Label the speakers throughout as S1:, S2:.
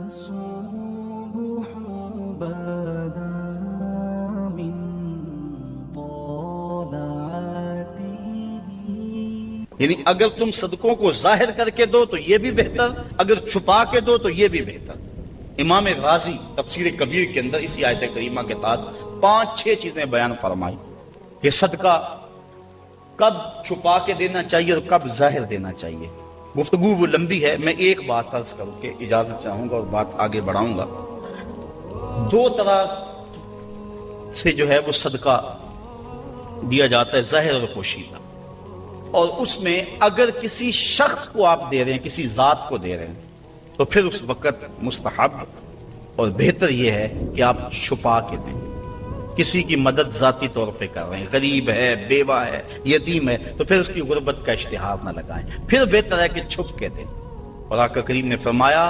S1: الصبح بدا من طلعته.
S2: یعنی اگر تم صدقوں کو ظاہر کر کے دو تو یہ بھی بہتر، اگر چھپا کے دو تو یہ بھی بہتر. امام رازی تفسیر کبیر کے اندر اسی آیت کریمہ کے تحت 5-6 چیزیں بیان فرمائی کہ صدقہ کب چھپا کے دینا چاہیے اور کب ظاہر دینا چاہیے. گفتگو وہ لمبی ہے، میں ایک بات عرض کر کے اجازت چاہوں گا اور بات آگے بڑھاؤں گا. 2 طرح سے جو ہے وہ صدقہ دیا جاتا ہے، ظاہر اور پوشیدہ. اور اس میں اگر کسی شخص کو آپ دے رہے ہیں، کسی ذات کو دے رہے ہیں، تو پھر اس وقت مستحب اور بہتر یہ ہے کہ آپ چھپا کے دیں. کسی کی مدد ذاتی طور پہ کر رہے ہیں، غریب ہے، بیوہ ہے، یتیم ہے، تو پھر اس کی غربت کا اشتہار نہ لگائیں، پھر بہتر ہے کہ چھپ کے دیں. اور آقا کریم نے فرمایا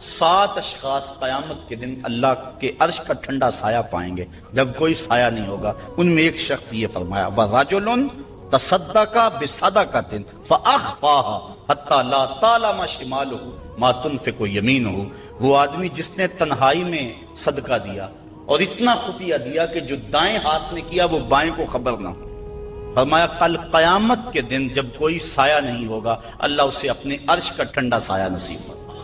S2: 7 اشخاص قیامت کے دن اللہ کے عرش کا ٹھنڈا سایہ پائیں گے جب کوئی سایہ نہیں ہوگا. ان میں ایک شخص یہ فرمایا وَرَجُلٌ تَصَدَّقَ بِصَدَقَةٍ فَأَخْفَاهَا حَتَّى لَا تَعْلَمَ شِمَالُهُ مَا تُنْفِقُ يَمِينُهُ. وہ آدمی جس نے تنہائی میں صدقہ دیا اور اتنا خفیہ دیا کہ جو دائیں ہاتھ نے کیا وہ بائیں کو خبر نہ ہو. فرمایا کل قیامت کے دن جب کوئی سایہ نہیں ہوگا اللہ اسے اپنے عرش کا ٹھنڈا سایہ نصیب ہوگا،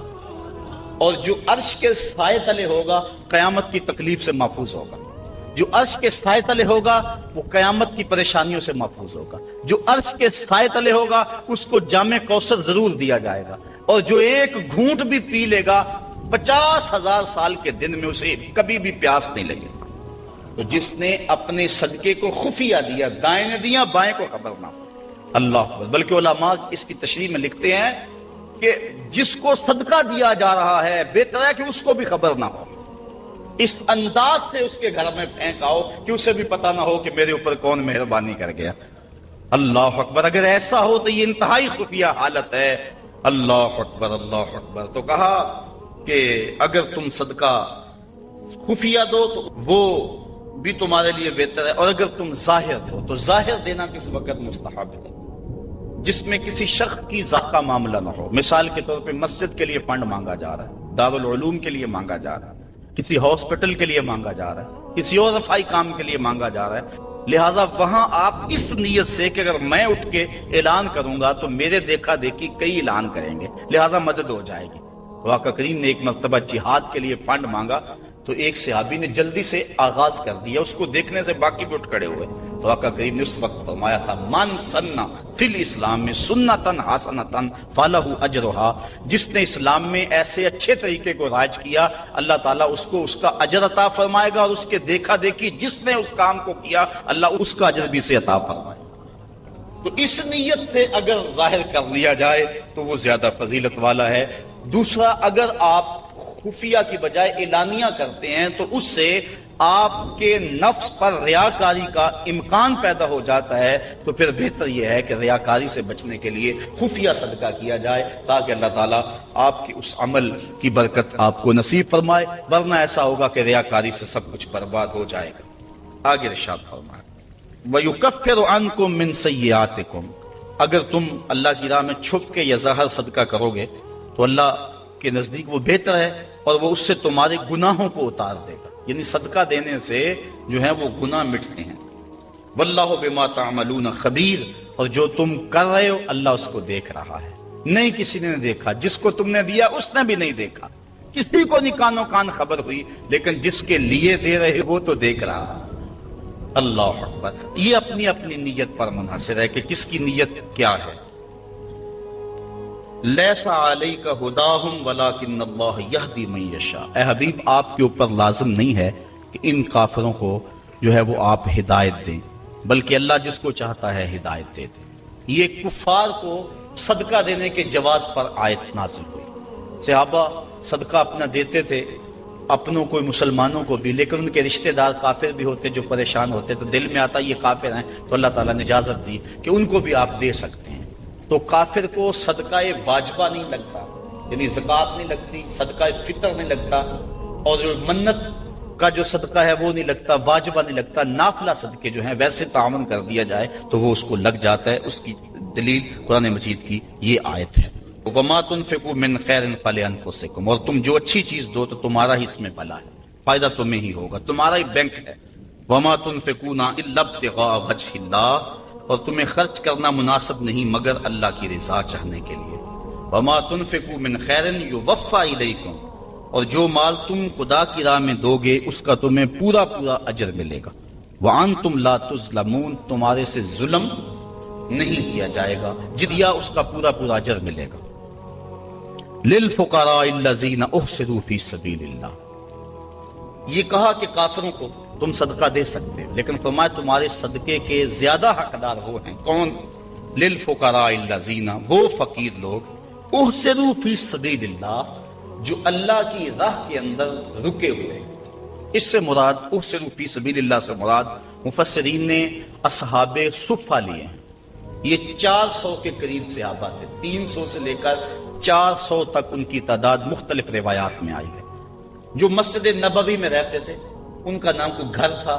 S2: اور جو عرش کے سائے تلے ہوگا قیامت کی تکلیف سے محفوظ ہوگا. جو عرش کے سائے تلے ہوگا وہ قیامت کی پریشانیوں سے محفوظ ہوگا. جو عرش کے سائے تلے ہوگا اس کو جام کوثر ضرور دیا جائے گا، اور جو ایک گھونٹ بھی پی لے گا 50,000 سال کے دن میں اسے کبھی بھی پیاس نہیں لگے. تو جس نے اپنے صدقے کو خفیہ دیا، دائیں نے دیا، بائیں کو خبر نہ ہو. اللہ اکبر. بلکہ علماء اس کی تشریح میں لکھتے ہیں کہ جس کو صدقہ دیا جا رہا ہے بہتر ہے کہ اس کو بھی خبر نہ ہو. اس انداز سے اس کے گھر میں پھینکاؤ کہ اسے بھی پتہ نہ ہو کہ میرے اوپر کون مہربانی کر گیا. اللہ اکبر. اگر ایسا ہو تو یہ انتہائی خفیہ حالت ہے. اللہ اکبر اللہ اکبر. تو کہا کہ اگر تم صدقہ خفیہ دو تو وہ بھی تمہارے لیے بہتر ہے، اور اگر تم ظاہر دو تو ظاہر دینا کس وقت مستحب ہے جس میں کسی شخص کی ذات کا معاملہ نہ ہو. مثال کے طور پہ مسجد کے لیے فنڈ مانگا جا رہا ہے، دارالعلوم کے لیے مانگا جا رہا ہے، کسی ہاسپٹل کے لیے مانگا جا رہا ہے، کسی اور رفاہی کام کے لیے مانگا جا رہا ہے. لہٰذا وہاں آپ اس نیت سے کہ اگر میں اٹھ کے اعلان کروں گا تو میرے دیکھا دیکھی کئی اعلان کریں گے، لہٰذا مدد ہو جائے گی. آقا کریم نے ایک مرتبہ جہاد کے لیے فنڈ مانگا تو ایک صحابی نے جلدی سے آغاز کر دیا، اس کو دیکھنے سے باقی بھی اٹھ کھڑے ہوئے. تو آقا کریم نے اس وقت فرمایا تھا من سنّا فی الاسلام میں سنتن حسنتن فلہ اجرہا. جس نے اسلام میں ایسے اچھے طریقے کو رائج کیا اللہ تعالیٰ اس کو اس کا اجر عطا فرمائے گا، اور اس کے دیکھا دیکھی جس نے اس کام کو کیا اللہ اس کا اجر بھی سے عطا فرمائے. تو اس نیت سے اگر ظاہر کر لیا جائے تو وہ زیادہ فضیلت والا ہے. دوسرا، اگر آپ خفیہ کی بجائے اعلانیہ کرتے ہیں تو اس سے آپ کے نفس پر ریاکاری کا امکان پیدا ہو جاتا ہے. تو پھر بہتر یہ ہے کہ ریاکاری سے بچنے کے لیے خفیہ صدقہ کیا جائے تاکہ اللہ تعالیٰ آپ کے اس عمل کی برکت آپ کو نصیب فرمائے، ورنہ ایسا ہوگا کہ ریاکاری سے سب کچھ برباد ہو جائے گا. آگے ارشاد فرمائے وَيُكَفِّرُ عَنْكُم مِّن سَيِّئَاتِكُم. اگر تم اللہ کی راہ میں چھپ کے یا ظاہر صدقہ کرو گے تو اللہ کے نزدیک وہ بہتر ہے، اور وہ اس سے تمہارے گناہوں کو اتار دے گا. یعنی صدقہ دینے سے جو ہے وہ گناہ مٹتے ہیں. واللہ بما تعملون خبیر. اور جو تم کر رہے ہو اللہ اس کو دیکھ رہا ہے. نہیں کسی نے دیکھا، جس کو تم نے دیا اس نے بھی نہیں دیکھا، کسی کو نہیں کانوں کان خبر ہوئی، لیکن جس کے لیے دے رہے وہ تو دیکھ رہا. اللہ اکبر. یہ اپنی اپنی نیت پر منحصر ہے کہ کس کی نیت کیا ہے. لیس علیک ھداھم ولکن اللہ یہدی من یشاء. اے حبیب آپ کے اوپر لازم نہیں ہے کہ ان کافروں کو جو ہے وہ آپ ہدایت دیں، بلکہ اللہ جس کو چاہتا ہے ہدایت دے دے. یہ کفار کو صدقہ دینے کے جواز پر آیت نازل ہوئی. صحابہ صدقہ اپنا دیتے تھے، اپنوں کو مسلمانوں کو بھی، لیکن ان کے رشتہ دار کافر بھی ہوتے جو پریشان ہوتے تو دل میں آتا یہ کافر ہیں، تو اللہ تعالیٰ نے اجازت دی کہ ان کو بھی آپ دے سکتے ہیں. تو کافر کو صدقہ واجبہ نہیں لگتا، یعنی زکوٰۃ نہیں لگتی، صدقہ فطر نہیں لگتا، اور جو منت کا جو صدقہ ہے وہ نہیں لگتا، واجبہ نہیں لگتا. نافلہ صدقے جو ہیں ویسے تعاون کر دیا جائے تو وہ اس کو لگ جاتا ہے. اس کی دلیل قرآن مجید کی یہ آیت ہے. وما تنفقوا من خیر فلانفسکم، اور تم جو اچھی چیز دو تو تمہارا ہی اس میں بھلا ہے، فائدہ تمہیں ہی ہوگا، تمہارا ہی بینک ہے۔ وما تنفقون الا ابتغاء وجہ اللہ، اور تمہیں خرچ کرنا مناسب نہیں مگر اللہ کی رضا چاہنے کے لیے۔ وما تنفقوا من خیر یوفى الیکم، اور جو مال تم خدا کی راہ میں دو گے اس کا تمہیں پورا پورا اجر ملے گا۔ وانتم لا تظلمون، تمہارے سے ظلم نہیں کیا جائے گا، جدیا اس کا پورا پورا اجر ملے گا۔ للفقراء الذین احصروا فی سبیل اللہ، یہ کہا کہ کافروں کو تم صدقہ دے سکتے ہو، لیکن فرمایا تمہارے صدقے کے زیادہ حقدار وہ ہیں، کون؟ للفقراء الذین، وہ فقیر لوگ، احصروا فی سبیل اللہ، جو اللہ کی راہ کے اندر رکے ہوئے۔ اس سے مراد احصروا فی سبیل اللہ سے مراد مفسرین نے اصحاب صفہ لیے ہیں۔ یہ 400 کے قریب صحابہ تھے، 300 سے لے کر 400 تک ان کی تعداد مختلف روایات میں آئی ہے، جو مسجد نبوی میں رہتے تھے۔ ان کا نام کوئی گھر تھا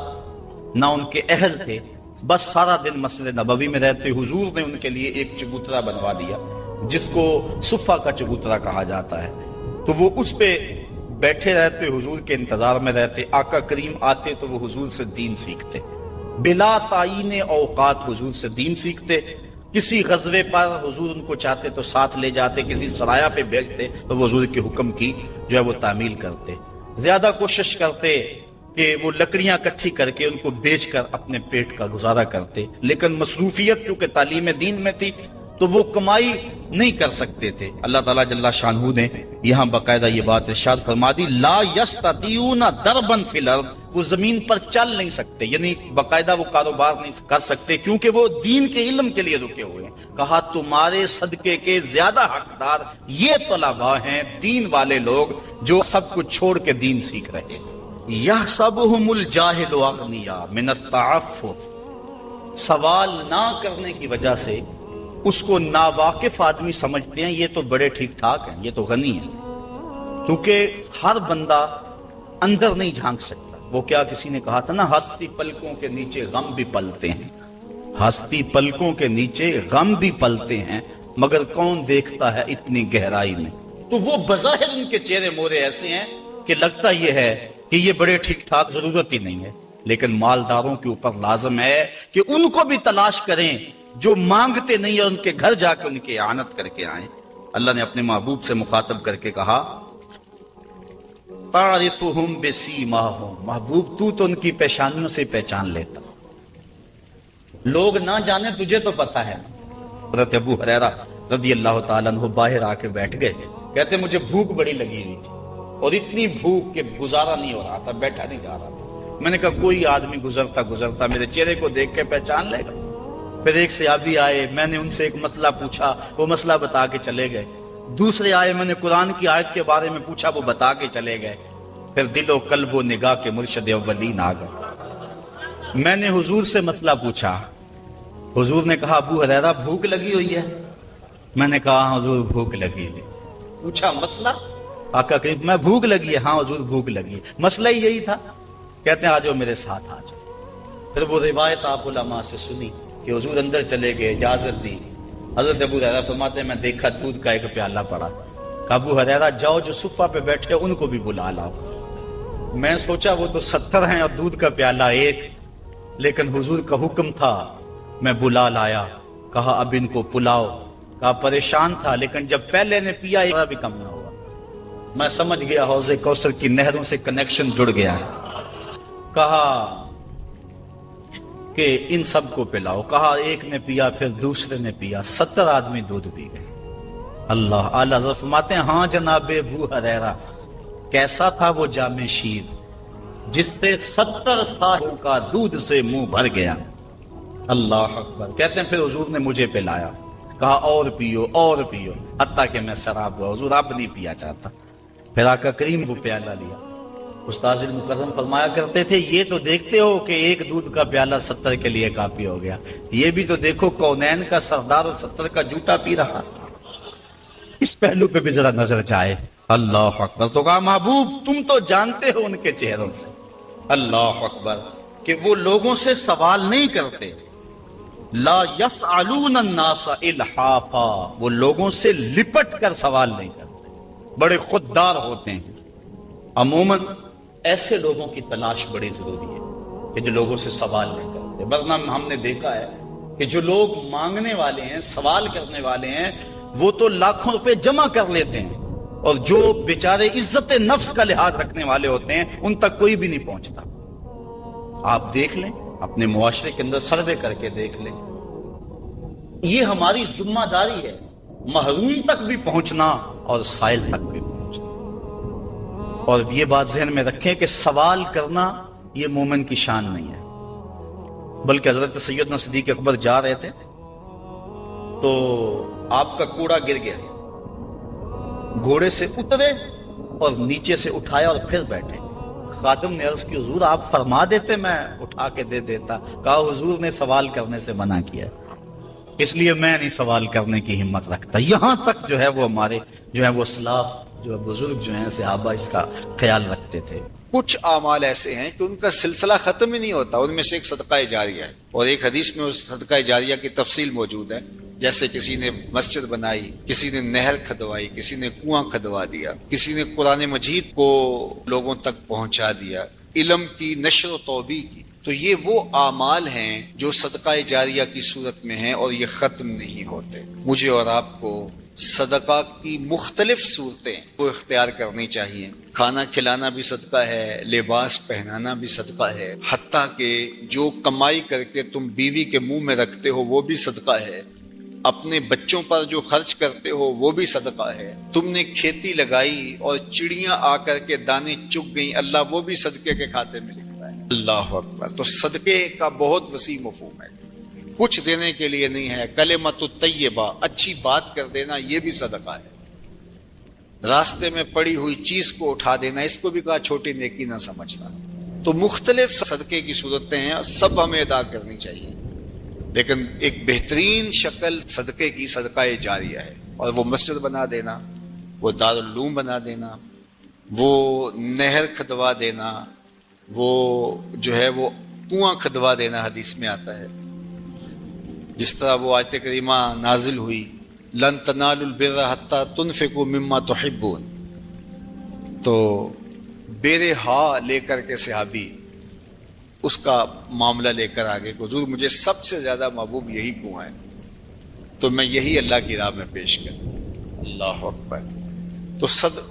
S2: نہ ان کے اہل تھے، بس سارا دن مسجد نبوی میں رہتے۔ حضور نے ان کے لیے ایک چبوترا بنوا دیا جس کو صفہ کا چبوترا کہا جاتا ہے، تو وہ اس پہ بیٹھے رہتے، حضور کے انتظار میں رہتے۔ آقا کریم آتے تو وہ حضور سے دین سیکھتے، بلا تعین اوقات حضور سے دین سیکھتے۔ کسی غزوے پر حضور ان کو چاہتے تو ساتھ لے جاتے، کسی سرایہ پہ بھیجتے تو وہ حضور کے حکم کی جو ہے وہ تعمیل کرتے۔ زیادہ کوشش کرتے کہ وہ لکڑیاں اکٹھی کر کے ان کو بیچ کر اپنے پیٹ کا گزارا کرتے، لیکن مصروفیت چونکہ تعلیم دین میں تھی تو وہ کمائی نہیں کر سکتے تھے۔ اللہ تعالیٰ جل شانہ نے یہاں باقاعدہ یہ بات ارشاد فرما دی، لا یستطیعون ضربا فی الارض، وہ زمین پر چل نہیں سکتے، یعنی باقاعدہ وہ کاروبار نہیں کر سکتے کیونکہ وہ دین کے علم کے لیے رکے ہوئے ہیں۔ کہا تمہارے صدقے کے زیادہ حقدار یہ طلباء ہیں، دین والے لوگ جو سب کچھ چھوڑ کے دین سیکھ رہے ہیں۔ یحسبهم الجاہل اغنیاء من التعفف، سوال نہ کرنے کی وجہ سے اس کو ناواقف آدمی سمجھتے ہیں یہ تو بڑے ٹھیک ٹھاک ہیں، یہ تو غنی ہیں، کیونکہ ہر بندہ اندر نہیں جھانک سکتا۔ وہ کیا کسی نے کہا تھا نا، ہستی پلکوں کے نیچے غم بھی پلتے ہیں، ہستی پلکوں کے نیچے غم بھی پلتے ہیں، مگر کون دیکھتا ہے اتنی گہرائی میں۔ تو وہ بظاہر ان کے چہرے مورے ایسے ہیں کہ لگتا یہ ہے کہ یہ بڑے ٹھیک ٹھاک، ضرورت ہی نہیں ہے، لیکن مالداروں کے اوپر لازم ہے کہ ان کو بھی تلاش کریں جو مانگتے نہیں اور ان کے گھر جا کے ان کی اعانت کر کے آئیں۔ اللہ نے اپنے محبوب سے مخاطب کر کے کہا، تعرفہم بسیماہم، محبوب تو ان کی پیشانیوں سے پہچان لیتا، لوگ نہ جانے تجھے تو پتہ ہے۔ حضرت ابو ہریرہ رضی اللہ تعالیٰ عنہ باہر آ کے بیٹھ گئے، کہتے مجھے بھوک بڑی لگی ہوئی تھی اور اتنی بھوک کہ گزارا نہیں ہو رہا تھا، بیٹھا نہیں جا رہا تھا۔ میں نے کہا کوئی آدمی گزرتا میرے چہرے کو دیکھ کے پہچان لے گا۔ پھر ایک صحابی آئے، میں نے ان سے ایک مسئلہ پوچھا، وہ مسئلہ بتا کے چلے گئے۔ دوسرے آئے، میں نے قرآن کی آیت کے بارے میں پوچھا، وہ بتا کے چلے گئے۔ پھر دل و قلب و نگاہ کے مرشد اولین آ گئے۔ میں نے حضور سے مسئلہ پوچھا، حضور نے کہا ابو ہریرہ بھوک لگی ہوئی ہے؟ میں نے کہا ہاں حضور بھوک لگی ہے۔ پوچھا مسئلہ؟ آقا کہ میں بھوک لگی ہے؟ ہاں حضور بھوک لگی ہے۔ مسئلہ ہی یہی تھا۔ کہتے ہیں آ جاؤ میرے ساتھ آ جاؤ۔ پھر وہ روایت آپ علماء سے سنی کہ حضور اندر چلے گئے، اجازت دی۔ حضرت ابو ہریرہ فرماتے ہیں میں دیکھا دودھ کا ایک پیالہ پڑا، کہا ابو ہریرہ جاؤ جو صفہ پہ بیٹھے ان کو بھی بلا لاؤ۔ میں سوچا وہ تو 70 ہیں اور دودھ کا پیالہ ایک، لیکن حضور کا حکم تھا، میں بلا لایا، کہا اب ان کو پلاؤ۔ کہا پریشان تھا لیکن جب پہلے نے پیا ایک بھی کم نہ ہوا۔ میں سمجھ گیا حوض کوثر کی نہروں سے کنیکشن جڑ گیا۔ کہا کہ ان سب کو پلاؤ، کہا ایک نے پیا، پھر دوسرے نے پیا، 70 آدمی دودھ پی گئے۔ اللہ اعلیٰ حضرت فرماتے ہیں ہاں جناب ابو ہریرہ، کیسا تھا وہ جام شیر جس سے 70 سالوں کا دودھ سے منہ بھر گیا۔ اللہ اکبر۔ کہتے ہیں پھر حضور نے مجھے پلایا، کہا اور پیو اور پیو، حتیٰ کہ میں سراب ہوا، حضور اب نہیں پیا چاہتا۔ پھر آقا کریم وہ پیالہ لیا۔ استاذ المکرم فرمایا کرتے تھے یہ تو دیکھتے ہو کہ ایک دودھ کا پیالہ 70 کے لیے کافی ہو گیا، یہ بھی تو دیکھو کونین کا سردار 70 کا جوٹا پی رہا۔ اس پہلو پہ بھی ذرا نظر جائے۔ اللہ اکبر۔ تو کہا محبوب تم تو جانتے ہو ان کے چہروں سے، اللہ اکبر، کہ وہ لوگوں سے سوال نہیں کرتے لا یسألون الناس الحافا، وہ لوگوں سے لپٹ کر سوال نہیں کرتے، بڑے خوددار ہوتے ہیں۔ عموماً ایسے لوگوں کی تلاش بڑی ضروری ہے کہ جو لوگوں سے سوال نہیں کرتے، ورنہ ہم نے دیکھا ہے کہ جو لوگ مانگنے والے ہیں، سوال کرنے والے ہیں، وہ تو لاکھوں روپے جمع کر لیتے ہیں، اور جو بیچارے عزت نفس کا لحاظ رکھنے والے ہوتے ہیں ان تک کوئی بھی نہیں پہنچتا۔ آپ دیکھ لیں، اپنے معاشرے کے اندر سروے کر کے دیکھ لیں، یہ ہماری ذمہ داری ہے، محروم تک بھی پہنچنا اور سائل تک بھی پہنچنا۔ اور یہ بات ذہن میں رکھیں کہ سوال کرنا یہ مومن کی شان نہیں ہے، بلکہ حضرت سیدنا صدیق اکبر جا رہے تھے تو آپ کا کوڑا گر گیا، گھوڑے سے اترے اور نیچے سے اٹھایا اور پھر بیٹھے۔ خادم نے عرض کی حضور آپ فرما دیتے میں اٹھا کے دے دیتا۔ کہا حضور نے سوال کرنے سے منع کیا، اس لیے میں نہیں سوال کرنے کی ہمت رکھتا۔ یہاں تک جو ہے وہ ہمارے جو ہے وہ اسلاف جو ہے بزرگ جو ہیں صحابہ اس کا خیال رکھتے تھے۔
S3: کچھ اعمال ایسے ہیں کہ ان کا سلسلہ ختم ہی نہیں ہوتا، ان میں سے ایک صدقہ جاریہ ہے، اور ایک حدیث میں اس صدقہ جاریہ کی تفصیل موجود ہے، جیسے کسی نے مسجد بنائی، کسی نے نہر کھدوائی، کسی نے کنواں کھدوا دیا، کسی نے قرآن مجید کو لوگوں تک پہنچا دیا، علم کی نشر و توبیع کی۔ تو یہ وہ اعمال ہیں جو صدقہ جاریہ کی صورت میں ہیں اور یہ ختم نہیں ہوتے۔ مجھے اور آپ کو صدقہ کی مختلف صورتیں کو اختیار کرنی چاہیے۔ کھانا کھلانا بھی صدقہ ہے، لباس پہنانا بھی صدقہ ہے، حتیٰ کہ جو کمائی کر کے تم بیوی کے منہ میں رکھتے ہو وہ بھی صدقہ ہے، اپنے بچوں پر جو خرچ کرتے ہو وہ بھی صدقہ ہے، تم نے کھیتی لگائی اور چڑیاں آ کر کے دانے چگ گئیں، اللہ وہ بھی صدقے کے کھاتے میں لکھتا ہے۔ اللہ اکبر۔ تو صدقے کا بہت وسیع مفہوم ہے، کچھ دینے کے لیے نہیں ہے۔ کلمۃ الطیبہ، اچھی بات کر دینا، یہ بھی صدقہ ہے۔ راستے میں پڑی ہوئی چیز کو اٹھا دینا، اس کو بھی کہا چھوٹی نیکی نہ سمجھنا۔ تو مختلف صدقے کی صورتیں ہیں اور سب ہمیں ادا کرنی چاہیے، لیکن ایک بہترین شکل صدقے کی صدقہ جاریہ ہے، اور وہ مسجد بنا دینا، وہ دارالعلوم بنا دینا، وہ نہر کھدوا دینا، وہ جو ہے وہ کنواں کھدوا دینا، حدیث میں آتا ہے۔ جس طرح وہ آیت کریمہ نازل ہوئی، لن تنالوا البر حتی تنفقوا مما تحبون، تو بیرے ہا لے کر کے صحابی اس کا معاملہ لے کر آگے، حضور مجھے سب سے زیادہ محبوب یہی کنواں ہے، تو میں یہی اللہ کی راہ میں پیش کروں۔ اللہ اکبر۔ تو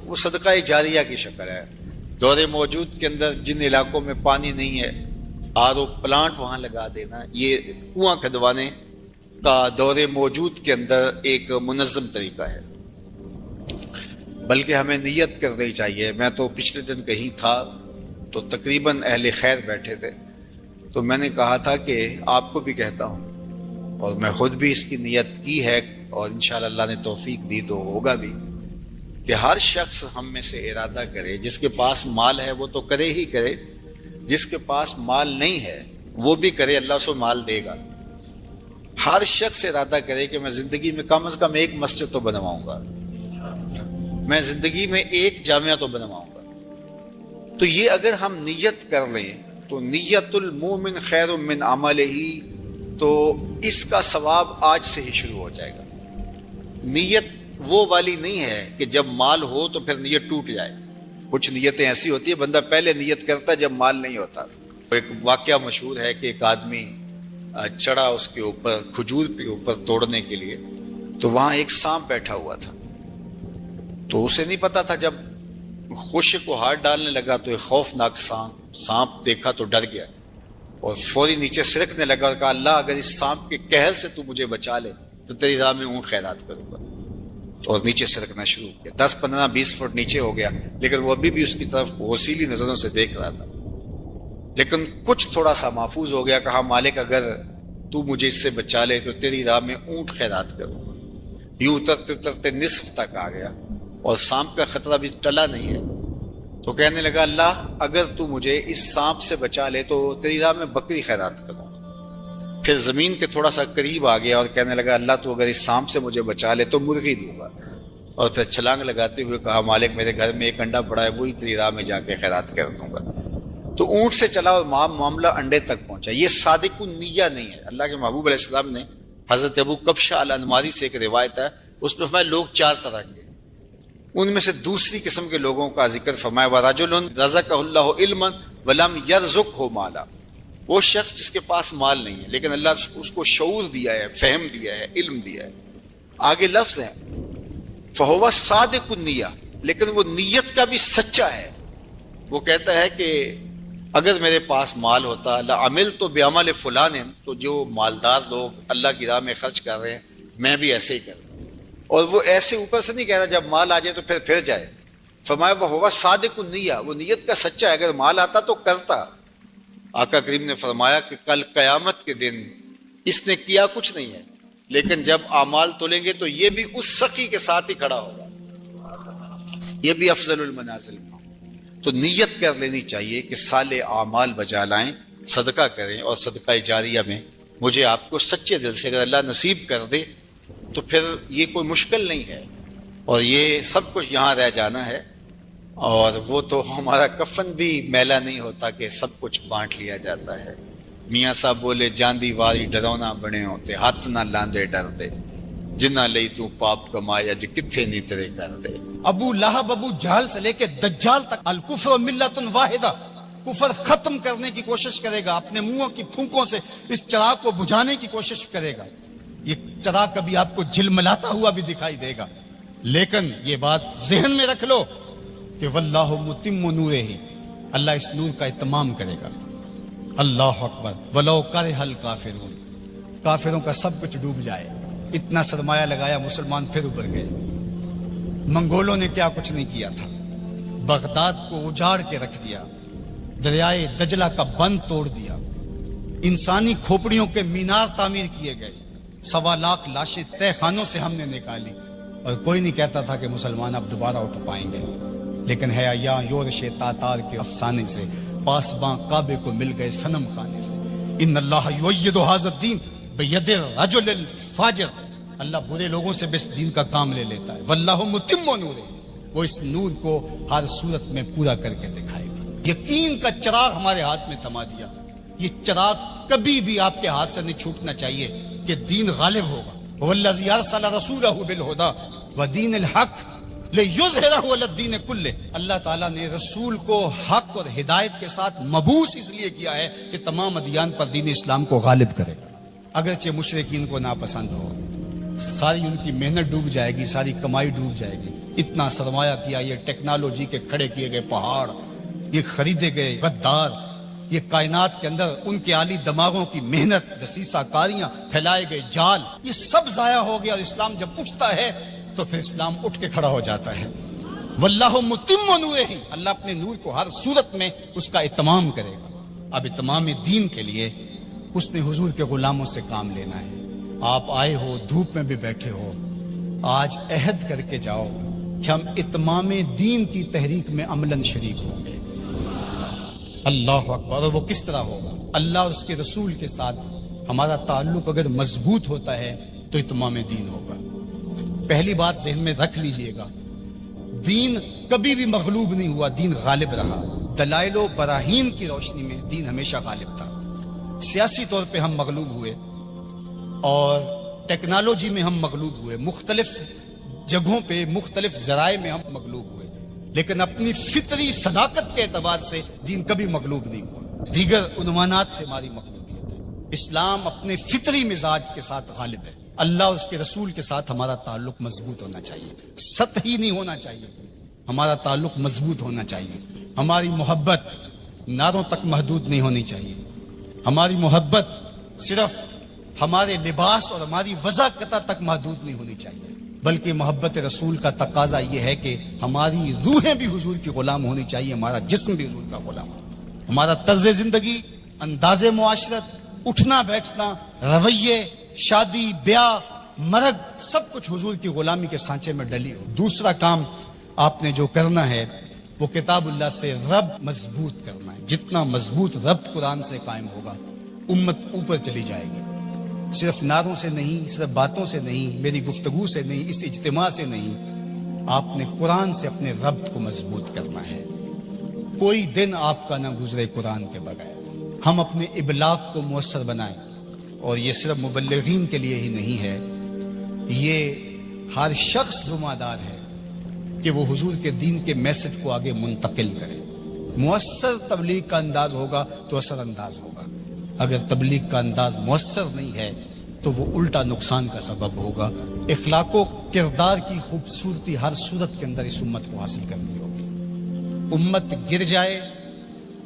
S3: وہ صدقہ جاریہ کی شکل ہے۔ دور موجود کے اندر جن علاقوں میں پانی نہیں ہے، RO پلانٹ وہاں لگا دینا، یہ کنواں کھدوانے کا دور موجود کے اندر ایک منظم طریقہ ہے۔ بلکہ ہمیں نیت کرنی چاہیے۔ میں تو پچھلے دن کہیں تھا تو تقریباً اہل خیر بیٹھے تھے، تو میں نے کہا تھا کہ آپ کو بھی کہتا ہوں، اور میں خود بھی اس کی نیت کی ہے، اور انشاءاللہ اللہ نے توفیق دی تو ہوگا بھی، کہ ہر شخص ہم میں سے ارادہ کرے، جس کے پاس مال ہے وہ تو کرے ہی کرے، جس کے پاس مال نہیں ہے وہ بھی کرے، اللہ اسے مال دے گا۔ ہر شخص ارادہ کرے کہ میں زندگی میں کم از کم ایک مسجد تو بنواؤں گا، میں زندگی میں ایک جامعہ تو بنواؤں گا۔ تو یہ اگر ہم نیت کر لیں تو نیت المومن خیر من عملہ، تو اس کا ثواب آج سے ہی شروع ہو جائے گا۔ نیت وہ والی نہیں ہے کہ جب مال ہو تو پھر نیت ٹوٹ جائے۔ کچھ نیتیں ایسی ہوتی ہیں بندہ پہلے نیت کرتا ہے جب مال نہیں ہوتا۔ ایک واقعہ مشہور ہے کہ ایک آدمی چڑھا اس کے اوپر، کھجور کے اوپر توڑنے کے لیے، تو وہاں ایک سانپ بیٹھا ہوا تھا، تو اسے نہیں پتا تھا، جب خوشے کو ہاتھ ڈالنے لگا تو ایک خوفناک سانپ دیکھا تو ڈر گیا اور فوری نیچے سرکنے لگا اور کہا اللہ اگر اس سانپ کے قہر سے تو مجھے بچا لے تو تیری راہ میں اونٹ خیرات کروں گا، اور نیچے سرکنا شروع کیا۔ 10 15 20 فٹ نیچے ہو گیا، لیکن وہ ابھی بھی اس کی طرف غسیلی نظروں سے دیکھ رہا تھا، لیکن کچھ تھوڑا سا محفوظ ہو گیا۔ کہا مالک اگر تو مجھے اس سے بچا لے تو تیری راہ میں اونٹ خیرات کروں گا۔ یوں اترتے اترتے نصف تک آ گیا اور سانپ کا خطرہ بھی ٹلا نہیں ہے، تو کہنے لگا اللہ اگر تو مجھے اس سانپ سے بچا لے تو تیری راہ میں بکری خیرات کروں۔ پھر زمین کے تھوڑا سا قریب آ گیا اور کہنے لگا اللہ تو اگر اس سانپ سے مجھے بچا لے تو مرغی دوں گا، اور پھر چھلانگ لگاتے ہوئے کہا مالک میرے گھر میں ایک انڈا پڑا ہے وہی تیری راہ میں جا کے خیرات کر دوں گا۔ تو اونٹ سے چلا اور معاملہ انڈے تک پہنچا. یہ صادق النیہ نہیں ہے. اللہ کے محبوب علیہ السلام نے حضرت ابو کبشہ الانماری سے ایک روایت ہے, اس میں فرمایا لوگ 4 طرح کے, ان میں سے دوسری قسم کے لوگوں کا ذکر فرمایا وَرَجُلٌ رَزَقَهُ اللَّهُ عِلْمًا وَلَمْ يَرْزُقْهُ مَالًا. وہ شخص جس کے پاس مال نہیں ہے لیکن اللہ اس کو شعور دیا ہے, فہم دیا ہے, علم دیا ہے. آگے لفظ ہے فَهُوَ صَادِقُ النِّيَّةِ, لیکن وہ نیت کا بھی سچا ہے. وہ کہتا ہے کہ اگر میرے پاس مال ہوتا لَعَمِلْتُ بِعَمَلِ فُلَانٍ, تو جو مالدار لوگ اللہ کی راہ میں خرچ کر رہے ہیں میں بھی ایسے ہی کروں. اور وہ ایسے اوپر سے نہیں کہہ رہا جب مال آ جائے تو پھر جائے. فرمایا وَهُوَ صَادِقُ النِّيَّةِ, وہ نیت کا سچا ہے. اگر مال آتا تو کرتا. آقا کریم نے فرمایا کہ کل قیامت کے دن اس نے کیا کچھ نہیں ہے, لیکن جب اعمال تولیں گے تو یہ بھی اس سخی کے ساتھ ہی کھڑا ہوگا, یہ بھی افضل المنازل. تو نیت کر لینی چاہیے کہ صالح اعمال بجا لائیں, صدقہ کریں, اور صدقہ جاریہ میں مجھے آپ کو سچے دل سے اگر اللہ نصیب کر دے تو پھر یہ کوئی مشکل نہیں ہے, اور یہ سب کچھ یہاں رہ جانا ہے. اور وہ تو ہمارا کفن بھی میلا نہیں ہوتا کہ سب کچھ بانٹ لیا جاتا ہے. میاں صاحب بولے جاندی واری ڈرونا بنے ہوتے, ہاتھ نہ لاندے ڈر دے, جنہ لئی تو پاپ کمایا جی کتھے نہیں تیرے کر دے.
S4: ابو لہب ابو جہل سے لے کے دجال تک الکفر ملت واحدہ, کفر ختم کرنے کی کوشش کرے گا, اپنے منہوں کی پھونکوں سے اس چراغ کو بجھانے کی کوشش کرے گا. یہ چراغ کبھی آپ کو جھلملاتا ہوا بھی دکھائی دے گا, لیکن یہ بات ذہن میں رکھ لو کہ واللہ متم نورہ, اللہ اس نور کا اتمام کرے گا. اللہ اکبر. ولو کرہ الکافرون, کافروں کا سب کچھ ڈوب جائے, اتنا سرمایہ لگایا مسلمان پھر ابھر گئے. منگولوں نے کیا کچھ نہیں کیا تھا, بغداد کو اجاڑ کے رکھ دیا, دریائے دجلہ کا بند توڑ دیا, انسانی کھوپڑیوں کے مینار تعمیر کیے گئے, 1.25 لاکھ لاشیں تہ خانوں سے ہم نے نکالی, اور کوئی نہیں کہتا تھا کہ مسلمان اب دوبارہ اٹھ پائیں گے. لیکن ہے یا یورش تاتار کے افسانے سے پاسباں کعبے کو مل گئے صنم خانے سے. ان اللہ یؤید ھذا الدین بید الرجل الفاجر, اللہ برے لوگوں سے بھی اس دین کا کام لے لیتا ہے. واللہ متم نورہ, وہ اس نور کو ہر صورت میں پورا کر کے دکھائے گا. یقین کا چراغ ہمارے ہاتھ میں تھما دیا. یہ چراغ کبھی بھی آپ کے ہاتھ سے نہیں چھوٹنا چاہیے کہ دین غالب ہوگا. والذی ارسل رسولہ بالہدی ودین الحق لِیُظْہِرَہُ عَلَى الدِّینِ کُلِّہ, اللہ تعالیٰ نے رسول کو حق اور ہدایت کے ساتھ مبعوث اس لیے کیا ہے کہ تمام ادیان پر دین اسلام کو غالب کرے گا. اگرچہ مشرکین کو ناپسند ہو, ساری ان کی محنت ڈوب جائے گی, ساری کمائی ڈوب جائے گی. اتنا سرمایہ کیا, یہ ٹیکنالوجی کے کھڑے کیے گئے پہاڑ, یہ خریدے گئے غدار, یہ کائنات کے اندر ان کے عالی دماغوں کی محنت, دسیسہ کاریاں, پھیلائے گئے جال, یہ سب ضائع ہو گیا. اور اسلام جب اٹھتا ہے تو پھر اسلام اٹھ کے کھڑا ہو جاتا ہے. واللہ متم نورہ, اللہ اپنے نور کو ہر صورت میں اس کا اتمام کرے گا. اب اتمام دین کے لیے اس نے حضور کے غلاموں سے کام لینا ہے. آپ آئے ہو, دھوپ میں بھی بیٹھے ہو, آج عہد کر کے جاؤ کہ ہم اتمام دین کی تحریک میں عملاً شریک ہوں گے. اللہ اکبر. اور وہ کس طرح ہوگا؟ اللہ اور اس کے رسول کے ساتھ ہمارا تعلق اگر مضبوط ہوتا ہے تو اتمام دین ہوگا. پہلی بات ذہن میں رکھ لیجئے گا, دین کبھی بھی مغلوب نہیں ہوا, دین غالب رہا. دلائل و براہین کی روشنی میں دین ہمیشہ غالب تھا. سیاسی طور پہ ہم مغلوب ہوئے اور ٹیکنالوجی میں ہم مغلوب ہوئے, مختلف جگہوں پہ مختلف ذرائع میں ہم مغلوب ہوئے, لیکن اپنی فطری صداقت کے اعتبار سے دین کبھی مغلوب نہیں ہوا. دیگر عنوانات سے ہماری مغلوبیت ہے. اسلام اپنے فطری مزاج کے ساتھ غالب ہے. اللہ اور اس کے رسول کے ساتھ ہمارا تعلق مضبوط ہونا چاہیے, سطحی نہیں ہونا چاہیے. ہمارا تعلق مضبوط ہونا چاہیے. ہماری محبت نعروں تک محدود نہیں ہونی چاہیے. ہماری محبت صرف ہمارے لباس اور ہماری وضاحت تک محدود نہیں ہونی چاہیے, بلکہ محبت رسول کا تقاضا یہ ہے کہ ہماری روحیں بھی حضور کی غلام ہونی چاہیے, ہمارا جسم بھی حضور کا غلام ہو. ہمارا طرز زندگی, انداز معاشرت, اٹھنا بیٹھنا, رویے, شادی, بیاہ, مرگ, سب کچھ حضور کی غلامی کے سانچے میں ڈلی ہو. دوسرا کام آپ نے جو کرنا ہے وہ کتاب اللہ سے رب مضبوط کرنا ہے. جتنا مضبوط رب قرآن سے قائم ہوگا امت اوپر چلی جائے گی. صرف نعروں سے نہیں, صرف باتوں سے نہیں, میری گفتگو سے نہیں, اس اجتماع سے نہیں, آپ نے قرآن سے اپنے رب کو مضبوط کرنا ہے. کوئی دن آپ کا نہ گزرے قرآن کے بغیر. ہم اپنے ابلاغ کو مؤثر بنائیں، اور یہ صرف مبلغین کے لیے ہی نہیں ہے، یہ ہر شخص ذمہ دار ہے کہ وہ حضور کے دین کے میسج کو آگے منتقل کرے. مؤثر تبلیغ کا انداز ہوگا تو اثر انداز ہوگا. اگر تبلیغ کا انداز مؤثر نہیں ہے تو وہ الٹا نقصان کا سبب ہوگا. اخلاق و کردار کی خوبصورتی ہر صورت کے اندر اس امت کو حاصل کرنی ہوگی. امت گر جائے،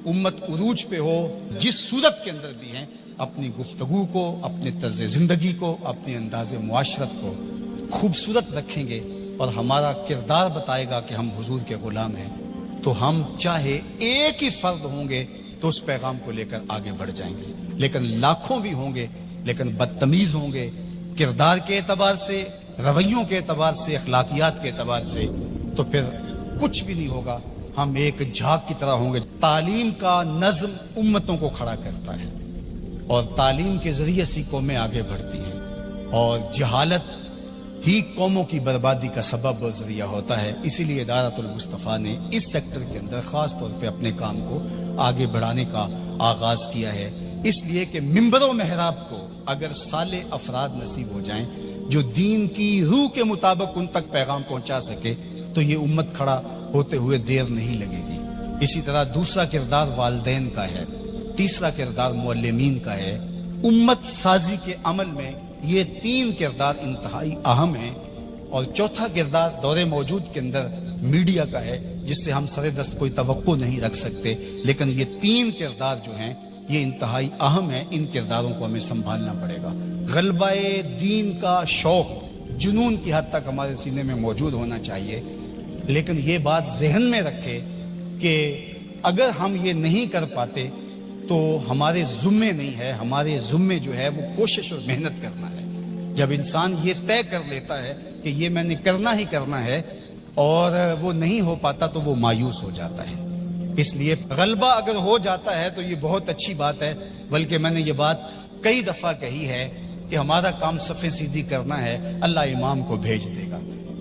S4: امت عروج پہ ہو، جس صورت کے اندر بھی ہیں، اپنی گفتگو کو، اپنے طرز زندگی کو، اپنے انداز معاشرت کو خوبصورت رکھیں گے اور ہمارا کردار بتائے گا کہ ہم حضور کے غلام ہیں، تو ہم چاہے ایک ہی فرد ہوں گے تو اس پیغام کو لے کر آگے بڑھ جائیں گے. لیکن لاکھوں بھی ہوں گے لیکن بدتمیز ہوں گے کردار کے اعتبار سے، رویوں کے اعتبار سے، اخلاقیات کے اعتبار سے، تو پھر کچھ بھی نہیں ہوگا. ہم ایک جھاگ کی طرح ہوں گے. تعلیم کا نظم امتوں کو کھڑا کرتا ہے اور تعلیم کے ذریعے سے قومیں آگے بڑھتی ہیں، اور جہالت ہی قوموں کی بربادی کا سبب اور ذریعہ ہوتا ہے. اسی لیے ادارۃ المصطفیٰ نے اس سیکٹر کے اندر خاص طور پہ اپنے کام کو آگے بڑھانے کا آغاز کیا ہے. اس لیے کہ منبر و محراب کو اگر صالح افراد نصیب ہو جائیں جو دین کی روح کے مطابق ان تک پیغام پہنچا سکے تو یہ امت کھڑا ہوتے ہوئے دیر نہیں لگے گی. اسی طرح دوسرا کردار والدین کا ہے، تیسرا کردار معلمین کا ہے. امت سازی کے عمل میں یہ تین کردار انتہائی اہم ہیں. اور چوتھا کردار دور موجود کے اندر میڈیا کا ہے، جس سے ہم سر دست کوئی توقع نہیں رکھ سکتے. لیکن یہ تین کردار جو ہیں یہ انتہائی اہم ہیں. ان کرداروں کو ہمیں سنبھالنا پڑے گا. غلبہ دین کا شوق جنون کی حد تک ہمارے سینے میں موجود ہونا چاہیے. لیکن یہ بات ذہن میں رکھے کہ اگر ہم یہ نہیں کر پاتے تو ہمارے ذمے نہیں ہے. ہمارے ذمے جو ہے وہ کوشش اور محنت کرنا ہے. جب انسان یہ طے کر لیتا ہے کہ یہ میں نے کرنا ہی کرنا ہے اور وہ نہیں ہو پاتا تو وہ مایوس ہو جاتا ہے. اس لیے غلبہ اگر ہو جاتا ہے تو یہ بہت اچھی بات ہے. بلکہ میں نے یہ بات کئی دفعہ کہی ہے کہ ہمارا کام صفیں سیدھی کرنا ہے، اللہ امام کو بھیج دے گا.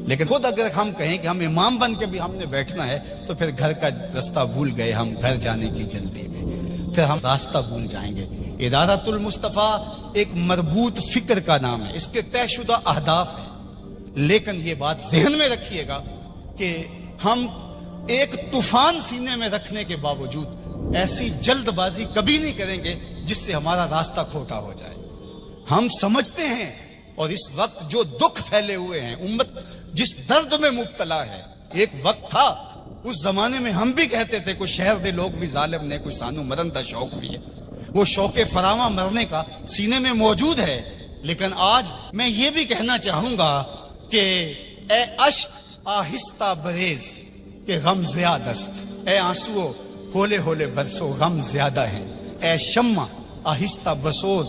S4: لیکن خود اگر ہم کہیں کہ ہم امام بن کے بھی ہم نے بیٹھنا ہے تو پھر گھر کا راستہ بھول گئے ہم گھر جانے کی جلدی میں، پھر ہم راستہ بھول جائیں گے. ادارۃ المصطفیٰ ایک مربوط فکر کا نام ہے، اس کے طے شدہ اہداف ہیں. لیکن یہ بات ذہن میں رکھیے گا کہ ہم ایک طوفان سینے میں رکھنے کے باوجود ایسی جلد بازی کبھی نہیں کریں گے جس سے ہمارا راستہ کھوٹا ہو جائے. ہم سمجھتے ہیں اور اس وقت جو دکھ پھیلے ہوئے ہیں، امت جس درد میں مبتلا ہے. ایک وقت تھا اس زمانے میں ہم بھی کہتے تھے کوئی شہر دے لوگ بھی ظالم نے، کوئی سانو مرن دا شوق بھی ہے. وہ شوق فراواں مرنے کا سینے میں موجود ہے. لیکن آج میں یہ بھی کہنا چاہوں گا کہ اے اشک آہستہ بریز کہ غم زیادہ است، اے آنسو ہولے ہولے برسو غم زیادہ ہے، اے شمع آہستہ بسوز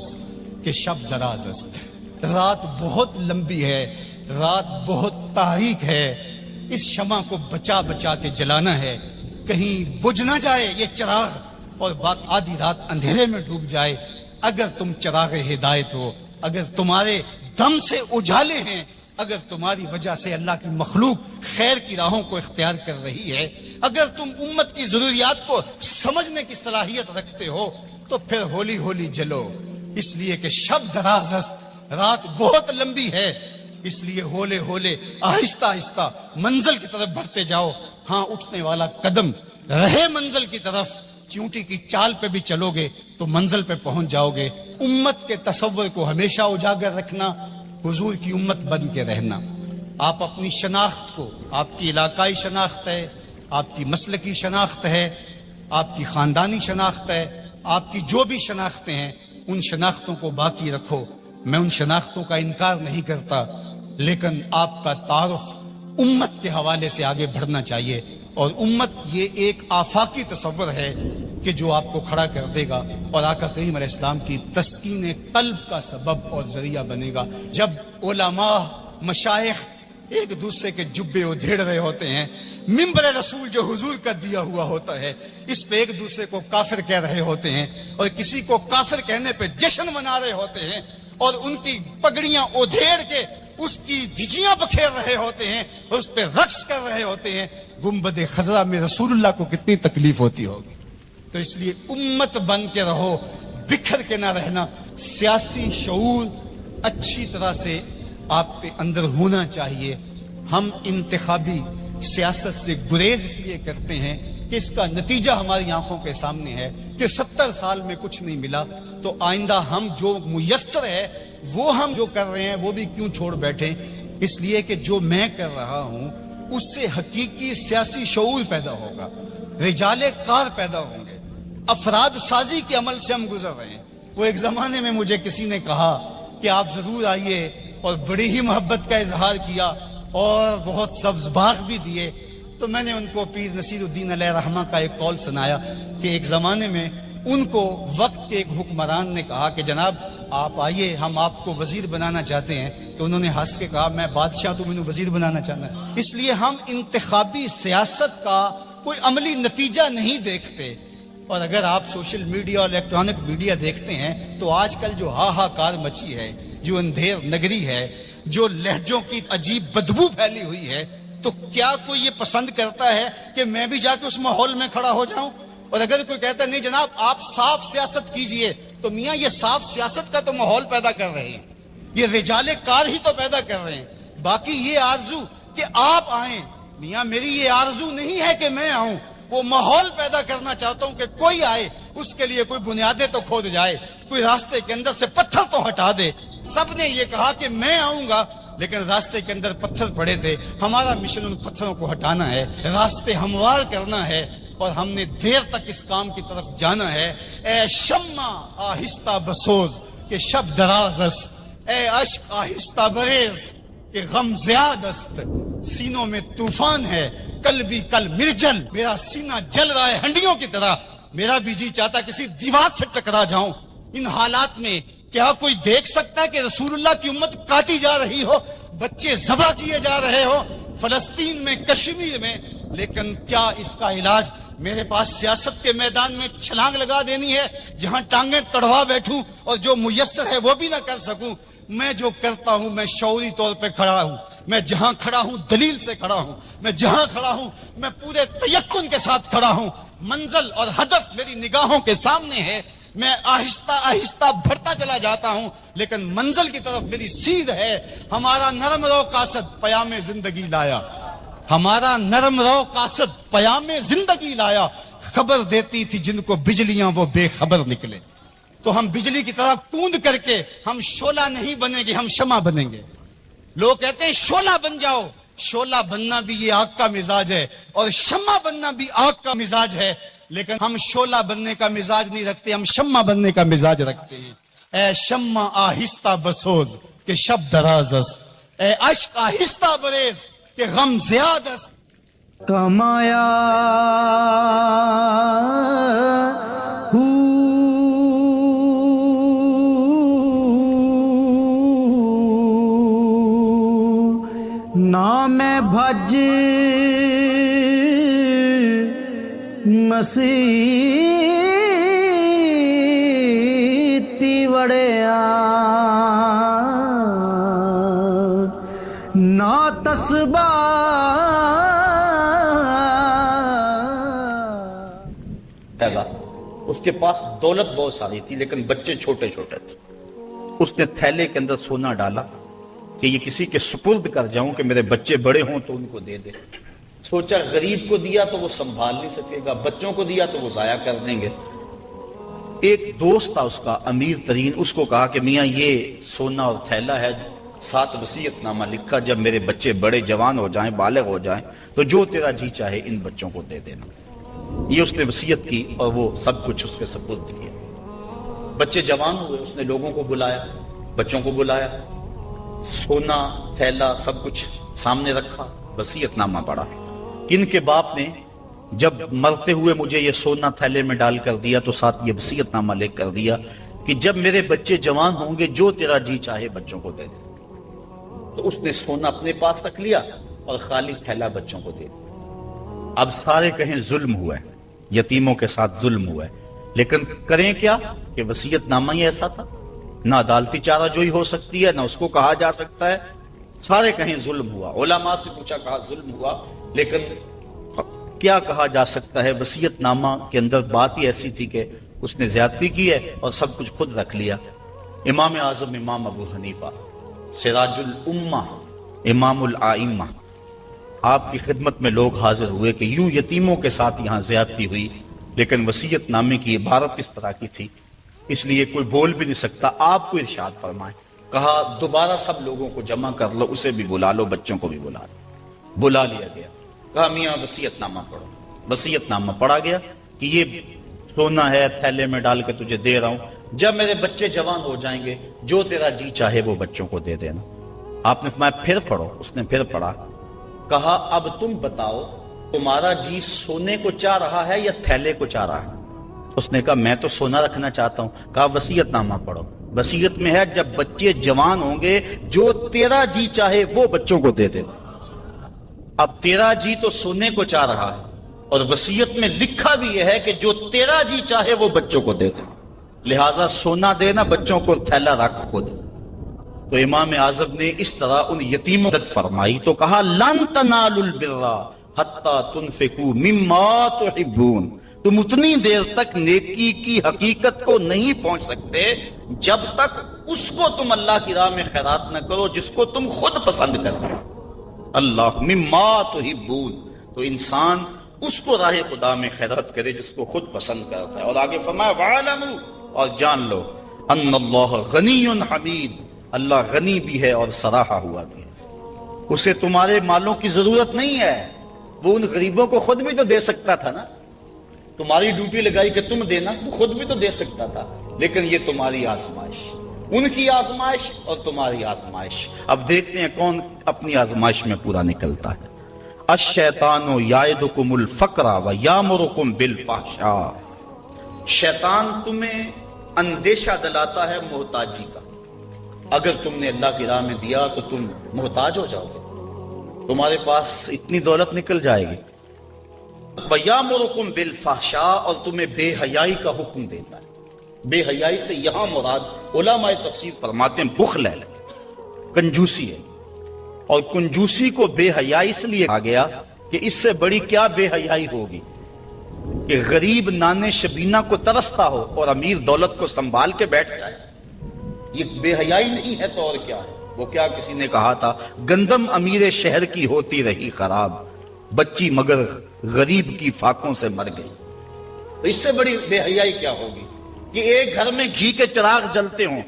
S4: کہ شب دراز است. رات بہت لمبی ہے، رات بہت تاریک ہے. اس شمع کو بچا بچا کے جلانا ہے، کہیں بجھ نہ جائے یہ چراغ اور بات آدھی رات اندھیرے میں ڈوب جائے. اگر تم چراغ ہدایت ہو، اگر تمہارے دم سے اجالے ہیں، اگر تمہاری وجہ سے اللہ کی مخلوق خیر کی راہوں کو اختیار کر رہی ہے، اگر تم امت کی ضروریات کو سمجھنے کی صلاحیت رکھتے ہو تو پھر ہولی ہولی جلو. اس لیے کہ شب دراز است، رات بہت لمبی ہے. اس لیے ہولے ہولے آہستہ آہستہ منزل کی طرف بڑھتے جاؤ. ہاں اٹھنے والا قدم رہے منزل کی طرف. چیونٹی کی چال پہ بھی چلو گے تو منزل پہ پہنچ جاؤ گے. امت کے تصور کو ہمیشہ اجاگر رکھنا، حضور کی امت بن کے رہنا. آپ اپنی شناخت کو، آپ کی علاقائی شناخت ہے، آپ کی مسلکی شناخت ہے، آپ کی خاندانی شناخت ہے، آپ کی جو بھی شناختیں ہیں ان شناختوں کو باقی رکھو. میں ان شناختوں کا انکار نہیں کرتا، لیکن آپ کا تعارف امت کے حوالے سے آگے بڑھنا چاہیے. اور امت یہ ایک آفاقی تصور ہے کہ جو آپ کو کھڑا کر دے گا اور آقا کریم علیہ السلام کی تسکین قلب کا سبب اور ذریعہ بنے گا. جب علماء مشائخ ایک دوسرے کے جبے ادھیڑ رہے ہوتے ہیں، منبر رسول جو حضور کا دیا ہوا ہوتا ہے اس پہ ایک دوسرے کو کافر کہہ رہے ہوتے ہیں اور کسی کو کافر کہنے پہ جشن منا رہے ہوتے ہیں اور ان کی پگڑیاں ادھیڑ کے اس کی دھجیاں بکھیر رہے ہوتے ہیں اور اس پہ رقص کر رہے ہوتے ہیں، گنبد خضرا میں رسول اللہ کو کتنی تکلیف ہوتی ہوگی. تو اس لیے امت بن کے رہو, بکھر کے نہ رہنا. سیاسی شعور اچھی طرح سے آپ کے اندر ہونا چاہیے. ہم انتخابی سیاست سے گریز اس لیے کرتے ہیں کہ اس کا نتیجہ ہماری آنکھوں کے سامنے ہے کہ 70 سال میں کچھ نہیں ملا, تو آئندہ ہم جو میسر ہے وہ ہم جو کر رہے ہیں وہ بھی کیوں چھوڑ بیٹھیں. اس لیے کہ جو میں کر رہا ہوں اس سے حقیقی سیاسی شعور پیدا ہوگا, رجال کار پیدا ہوں گے, افراد سازی کے عمل سے ہم گزر رہے ہیں. وہ ایک زمانے میں مجھے کسی نے کہا کہ آپ ضرور آئیے, اور بڑی ہی محبت کا اظہار کیا اور بہت سبز باغ بھی دیے. تو میں نے ان کو پیر نصیر الدین علیہ رحمہ کا ایک قول سنایا کہ ایک زمانے میں ان کو وقت کے ایک حکمران نے کہا کہ جناب آپ آئیے, ہم آپ کو وزیر بنانا چاہتے ہیں. تو انہوں نے ہنس کے کہا میں بادشاہ تو مجھے وزیر بنانا چاہنا ہے. اس لیے ہم انتخابی سیاست کا کوئی عملی نتیجہ نہیں دیکھتے. اور اگر آپ سوشل میڈیا اور الیکٹرانک میڈیا دیکھتے ہیں تو آج کل جو ہاہاکار مچی ہے, جو اندھیر نگری ہے, جو لہجوں کی عجیب بدبو پھیلی ہوئی ہے, تو کیا کوئی یہ پسند کرتا ہے کہ میں بھی جا کے اس ماحول میں کھڑا ہو جاؤں؟ اور اگر کوئی کہتا ہے نہیں جناب آپ صاف سیاست کیجئے, تو میاں یہ صاف سیاست کا تو ماحول پیدا کر رہے ہیں, یہ رجال کار ہی تو پیدا کر رہے ہیں. باقی یہ آرزو کہ آپ آئیں, میاں میری یہ آرزو نہیں ہے کہ میں آؤں, وہ ماحول پیدا کرنا چاہتا ہوں کہ کوئی آئے, اس کے لیے کوئی بنیادیں تو کھود جائے, کوئی راستے کے اندر سے پتھر تو ہٹا دے. سب نے یہ کہا کہ میں آؤں گا, لیکن راستے کے اندر پتھر پڑے تھے. ہمارا مشن ان پتھروں کو ہٹانا ہے, راستے ہموار کرنا ہے, اور ہم نے دیر تک اس کام کی طرف جانا ہے. اے شمع آہستہ بسوز کہ شب دراز است, اے اشک آہستہ بریز کہ غم زیاد است. سینوں میں طوفان ہے کل بھی کل مرجل, میرا سینہ جل رہا ہے ہنڈیوں کی طرح, میرا بھی جی چاہتا کسی دیوار سے ٹکرا جاؤں. ان حالات میں کیا کوئی دیکھ سکتا ہے کہ رسول اللہ کی امت کاٹی جا رہی ہو, بچے ذبح کیے جا رہے ہو فلسطین میں, کشمیر میں, لیکن کیا اس کا علاج میرے پاس سیاست کے میدان میں چھلانگ لگا دینی ہے جہاں ٹانگیں تڑوا بیٹھوں اور جو میسر ہے وہ بھی نہ کر سکوں؟ میں جو کرتا ہوں میں شعوری طور پہ کھڑا ہوں, میں جہاں کھڑا ہوں دلیل سے کھڑا ہوں, میں جہاں کھڑا ہوں میں پورے تیقن کے ساتھ کھڑا ہوں. منزل اور ہدف میری نگاہوں کے سامنے ہے, میں آہستہ آہستہ بڑھتا چلا جاتا ہوں, لیکن منزل کی طرف میری سیدھ ہے. ہمارا نرم رو قاصد پیام زندگی لایا, ہمارا نرم رو قاصد پیام زندگی لایا. خبر دیتی تھی جن کو بجلیاں وہ بے خبر نکلے. تو ہم بجلی کی طرح کوند کر کے ہم شعلہ نہیں بنیں گے, ہم شمع بنیں گے. لوگ کہتے ہیں شعلہ بن جاؤ, شعلہ بننا بھی یہ آگ کا مزاج ہے اور شمع بننا بھی آگ کا مزاج ہے, لیکن ہم شعلہ بننے کا مزاج نہیں رکھتے, ہم شمع بننے کا مزاج رکھتے ہیں. اے شمع آہستہ بسوز کہ شب دراز است, اے اشک آہستہ بریز کہ غم زیاد است.
S1: کمایا نام بھج مسیتی وڑیا نا تسبا
S2: اس کے پاس دولت بہت ساری تھی لیکن بچے چھوٹے چھوٹے تھے. اس نے تھیلے کے اندر سونا ڈالا کہ یہ کسی کے سپرد کر جاؤں کہ میرے بچے بڑے ہوں تو ان کو دے دے. سوچا غریب کو دیا تو وہ سنبھال نہیں سکے گا, بچوں کو دیا تو وہ ضائع کر دیں گے. ایک دوست تھا اس کا امیر ترین, اس کو کہا کہ میاں یہ سونا اور تھیلا ہے, 7 وصیت نامہ لکھا, جب میرے بچے بڑے جوان ہو جائیں بالغ ہو جائیں تو جو تیرا جی چاہے ان بچوں کو دے دینا. یہ اس نے وصیت کی اور وہ سب کچھ اس کے سپرد کیا. بچے جوان ہوئے, اس نے لوگوں کو بلایا, بچوں کو بلایا, سونا تھیلا سب کچھ سامنے رکھا, وصیت نامہ پڑھا. ان کے باپ نے جب مرتے ہوئے مجھے یہ سونا تھیلے میں ڈال کر دیا تو ساتھ یہ وصیت نامہ لکھ کر دیا کہ جب میرے بچے جوان ہوں گے جو تیرا جی چاہے بچوں کو دے دے. تو اس نے سونا اپنے پاس رکھ لیا اور خالی تھیلا بچوں کو دے دیا. اب سارے کہیں ظلم ہوا ہے, یتیموں کے ساتھ ظلم ہوا ہے, لیکن کریں کیا کہ وصیت نامہ ہی ایسا تھا, نہ عدالتی چارہ جوئی ہو سکتی ہے, نہ اس کو کہا جا سکتا ہے. سارے کہیں ظلم ہوا. علماء سے پوچھا, کہا ظلم ہوا, لیکن کیا کہا جا سکتا ہے؟ وصیت نامہ کے اندر بات ہی ایسی تھی کہ اس نے زیادتی کی ہے اور سب کچھ خود رکھ لیا۔ امام اعظم امام ابو حنیفہ سراج الامہ امام الائمہ، آپ کی خدمت میں لوگ حاضر ہوئے کہ یوں یتیموں کے ساتھ یہاں زیادتی ہوئی، لیکن وصیت نامے کی عبارت اس طرح کی تھی، اس لیے کوئی بول بھی نہیں سکتا، آپ کو ارشاد فرمائیں۔ کہا دوبارہ سب لوگوں کو جمع کر لو، اسے بھی بلا لو، بچوں کو بھی بلا لو۔ بلا لیا گیا، کہا میاں وصیت نامہ پڑھو۔ وصیت نامہ پڑھا گیا کہ یہ سونا ہے، تھیلے میں ڈال کے تجھے دے رہا ہوں، جب میرے بچے جوان ہو جائیں گے جو تیرا جی چاہے وہ بچوں کو دے دینا۔ آپ نے فرمایا پھر پڑھو، اس نے پھر پڑھا۔ کہا اب تم بتاؤ تمہارا جی سونے کو چاہ رہا ہے یا تھیلے کو چاہ رہا ہے؟ اس نے کہا میں تو سونا رکھنا چاہتا ہوں۔ کہا وصیت نامہ پڑھو، وصیت میں ہے جب بچے جوان ہوں گے جو تیرا جی چاہے وہ بچوں کو دے دینا۔ اب تیرا جی تو سونے کو چاہ رہا ہے اور وصیت میں لکھا بھی یہ ہے کہ جو تیرا جی چاہے وہ بچوں کو دے دے، لہٰذا سونا دینا، بچوں کو تھیلا رکھ خود۔ تو امام اعظم نے اس طرح ان یتیموں مدد فرمائی تو کہا لن تنالوا البر حتی تنفقوا مما تحبون، تم اتنی دیر تک نیکی کی حقیقت کو نہیں پہنچ سکتے جب تک اس کو تم اللہ کی راہ میں خیرات نہ کرو جس کو تم خود پسند کرو۔ اللہ مما تحبون، تو انسان اس کو راہ خدا میں خیرات کرے جس کو خود پسند کرتا ہے۔ اور آگے فرمایا وَعَلَمُوا، اور جان لو ان اللہ غنی حمید، اللہ غنی بھی ہے اور سراہا ہوا بھی ہے، اسے تمہارے مالوں کی ضرورت نہیں ہے، وہ ان غریبوں کو خود بھی تو دے سکتا تھا نا، تمہاری ڈیوٹی لگائی کہ تم دینا، وہ خود بھی تو دے سکتا تھا، لیکن یہ تمہاری آزمائش، ان کی آزمائش اور تمہاری آزمائش۔ اب دیکھتے ہیں کون اپنی آزمائش میں پورا نکلتا ہے۔ الشیطان یعدکم الفقر ویامرکم بالفحشاء، شیطان تمہیں اندیشہ دلاتا ہے محتاجی کا، اگر تم نے اللہ کی راہ میں دیا تو تم محتاج ہو جاؤ گے، تمہارے پاس اتنی دولت نکل جائے گی۔ وَيَأْمُرُكُمْ بِالْفَحْشَاءِ، اور تمہیں بے حیائی کا حکم دیتا ہے۔ بے حیائی سے یہاں مراد علماء تفسیر فرماتے ہیں بخل ہے، کنجوسی ہے، اور کنجوسی کو بے حیائی اس لیے کہا گیا کہ اس سے بڑی کیا بے حیائی ہوگی کہ غریب نانے شبینہ کو ترستا ہو اور امیر دولت کو سنبھال کے بیٹھ جائے۔ یہ بے حیائی نہیں ہے تو اور کیا ہے؟ وہ کیا کسی نے کہا تھا گندم امیر شہر کی ہوتی رہی خراب، بچی مگر غریب کی فاقوں سے مر گئی۔ تو اس سے بڑی بے حیائی کیا ہوگی کہ ایک گھر میں گھی کے چراغ جلتے ہوں،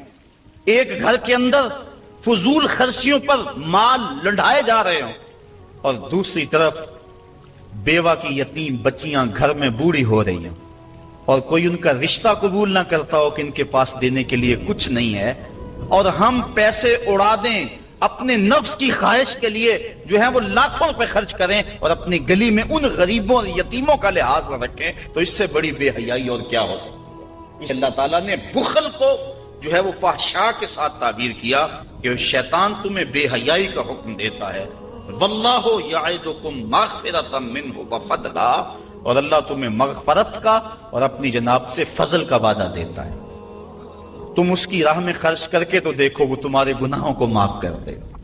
S2: ایک گھر کے اندر فضول خرچیوں پر مال لنڈھائے جا رہے ہوں، اور دوسری طرف بیوہ کی یتیم بچیاں گھر میں بوڑھی ہو رہی ہیں اور کوئی ان کا رشتہ قبول نہ کرتا ہو کہ ان کے پاس دینے کے لیے کچھ نہیں ہے، اور ہم پیسے اڑا دیں اپنے نفس کی خواہش کے لیے جو ہے وہ لاکھوں روپے خرچ کریں اور اپنی گلی میں ان غریبوں اور یتیموں کا لحاظ نہ رکھیں، تو اس سے بڑی بے حیائی اور کیا ہو سکتی ہے؟ اللہ تعالیٰ نے بخل کو جو ہے وہ فحشاء کے ساتھ تعبیر کیا کہ شیطان تمہیں بے حیائی کا حکم دیتا ہے۔ واللہ یعدکم مغفرۃ منہ وفضلا، اور اللہ تمہیں مغفرت کا اور اپنی جناب سے فضل کا وعدہ دیتا ہے۔ تم اس کی راہ میں خرچ کر کے تو دیکھو وہ تمہارے گناہوں کو معاف کر دے گا،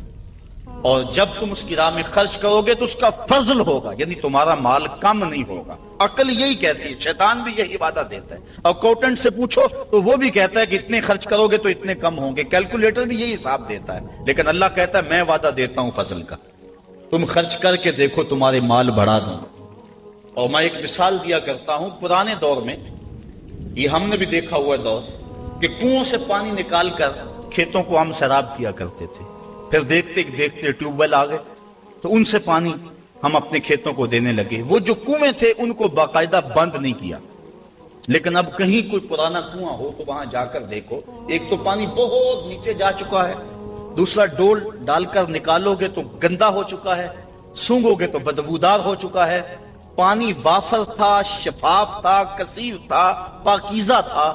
S2: اور جب تم اس کی راہ میں خرچ کرو گے تو اس کا فضل ہوگا، یعنی تمہارا مال کم نہیں ہوگا۔ عقل یہی کہتی ہے، شیطان بھی یہی وعدہ دیتا ہے، اور اکاؤنٹنٹ سے پوچھو تو وہ بھی کہتا ہے کہ اتنے خرچ کرو گے تو اتنے کم ہوں گے، کیلکولیٹر بھی یہی حساب دیتا ہے، لیکن اللہ کہتا ہے میں وعدہ دیتا ہوں فضل کا، تم خرچ کر کے دیکھو تمہارے مال بڑھا دوں۔ اور میں ایک مثال دیا کرتا ہوں، پرانے دور میں یہ ہم نے بھی دیکھا ہوا دور کہ کنووں سے پانی نکال کر کھیتوں کو ہم سیراب کیا کرتے تھے، پھر دیکھتے دیکھتے ٹیوب ویل آ گئے تو ان سے پانی ہم اپنے کھیتوں کو دینے لگے۔ وہ جو کنویں تھے ان کو باقاعدہ بند نہیں کیا، لیکن اب کہیں کوئی پرانا کنواں ہو تو وہاں جا کر دیکھو، ایک تو پانی بہت نیچے جا چکا ہے، دوسرا ڈول ڈال کر نکالو گے تو گندا ہو چکا ہے، سونگو گے تو بدبودار ہو چکا ہے۔ پانی وافر تھا، شفاف تھا، کثیر تھا، پاکیزہ تھا،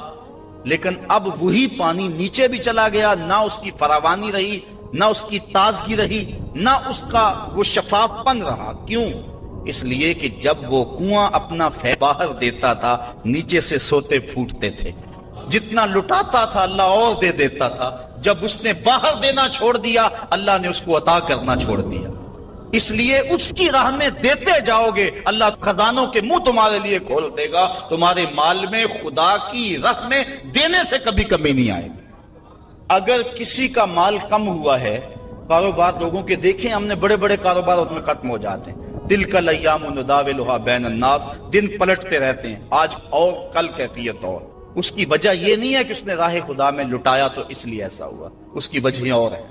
S2: لیکن اب وہی پانی نیچے بھی چلا گیا، نہ اس کی فراوانی رہی، نہ اس کی تازگی رہی، نہ اس کا وہ شفاف پن رہا۔ کیوں؟ اس لیے کہ جب وہ کنواں اپنا فیض باہر دیتا تھا نیچے سے سوتے پھوٹتے تھے، جتنا لٹاتا تھا اللہ اور دے دیتا تھا، جب اس نے باہر دینا چھوڑ دیا اللہ نے اس کو عطا کرنا چھوڑ دیا۔ اس لیے اس کی راہ میں دیتے جاؤ گے، اللہ خزانوں کے منہ تمہارے لیے کھول دے گا، تمہارے مال میں خدا کی راہ میں دینے سے کبھی کمی نہیں آئے گی۔ اگر کسی کا مال کم ہوا ہے، کاروبار لوگوں کے دیکھیں ہم نے، بڑے بڑے کاروبار اس میں ختم ہو جاتے ہیں، تلک الایام نداولھا بین الناس، دن پلٹتے رہتے ہیں، آج اور کل کیفیت اور۔ اس کی وجہ یہ نہیں ہے کہ اس نے راہ خدا میں لٹایا تو اس لیے ایسا ہوا، اس کی وجہ اور ہے۔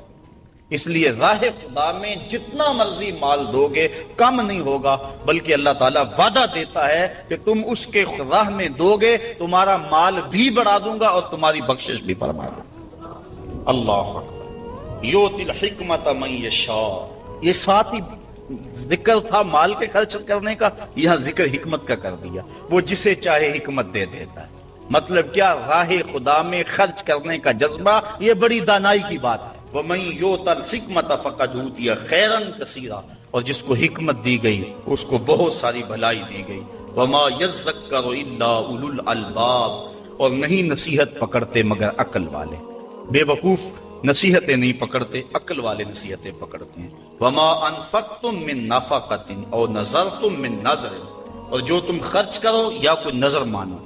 S2: اس لیے راہ خدا میں جتنا مرضی مال دو گے کم نہیں ہوگا، بلکہ اللہ تعالیٰ وعدہ دیتا ہے کہ تم اس کے راہ میں دو گے، تمہارا مال بھی بڑھا دوں گا اور تمہاری بخشش بھی فرما دوں گا۔ اللہ اکبر۔ یؤتی الحکمت من یشاء، یہ ساتھ ہی ذکر تھا مال کے خرچ کرنے کا، یہاں ذکر حکمت کا کر دیا، وہ جسے چاہے حکمت دے دیتا ہے۔ مطلب کیا؟ راہ خدا میں خرچ کرنے کا جذبہ، یہ بڑی دانائی کی بات ہے۔ وَمَن يُؤْتَ الْحِكْمَةَ فَقَدْ أُوتِيَ خَيْرًا كَثِيرًا، اور جس کو حکمت دی گئی اس کو بہت ساری بھلائی دی گئی۔ وَمَا يَذَّكَّرُ إِلَّا أُولُو الْأَلْبَابِ، اور نہیں نصیحت پکڑتے مگر عقل والے۔ بے وقوف نصیحتیں نہیں پکڑتے، عقل والے نصیحتیں پکڑتے ہیں۔ وَمَا أَنفَقْتُم مِّن نَفَقَةٍ أَوْ نَذَرْتُم مِّن نَذْرٍ، اور جو تم خرچ کرو یا کوئی نظر مانو،